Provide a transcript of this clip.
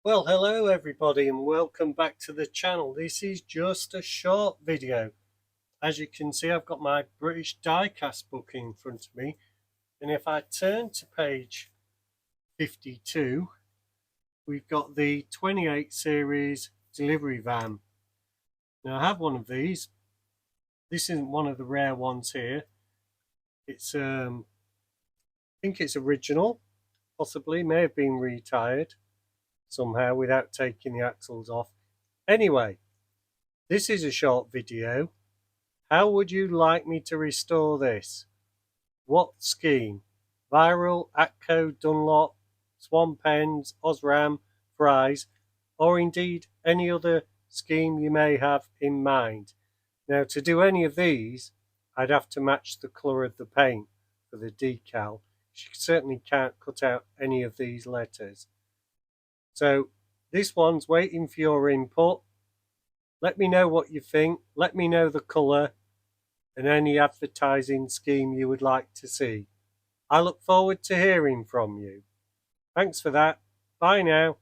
Well, hello everybody and welcome back to the channel. This is just a short video. As you can see, I've got my British Diecast book in front of me, and if I turn to page 52, we've got the 28 series delivery van. Now I have one of these. This isn't one of the rare ones here. It's I think it's original, possibly, may have been retired somehow without taking the axles off. Anyway, this is a short video. How would you like me to restore this? What scheme? Viral, Atco, Dunlop, Swamp Ends, Osram, Fries, or indeed any other scheme you may have in mind. Now, to do any of these, I'd have to match the colour of the paint for the decal. You certainly can't cut out any of these letters. So this one's waiting for your input. Let me know what you think. Let me know the colour and any advertising scheme you would like to see. I look forward to hearing from you. Thanks for that. Bye now.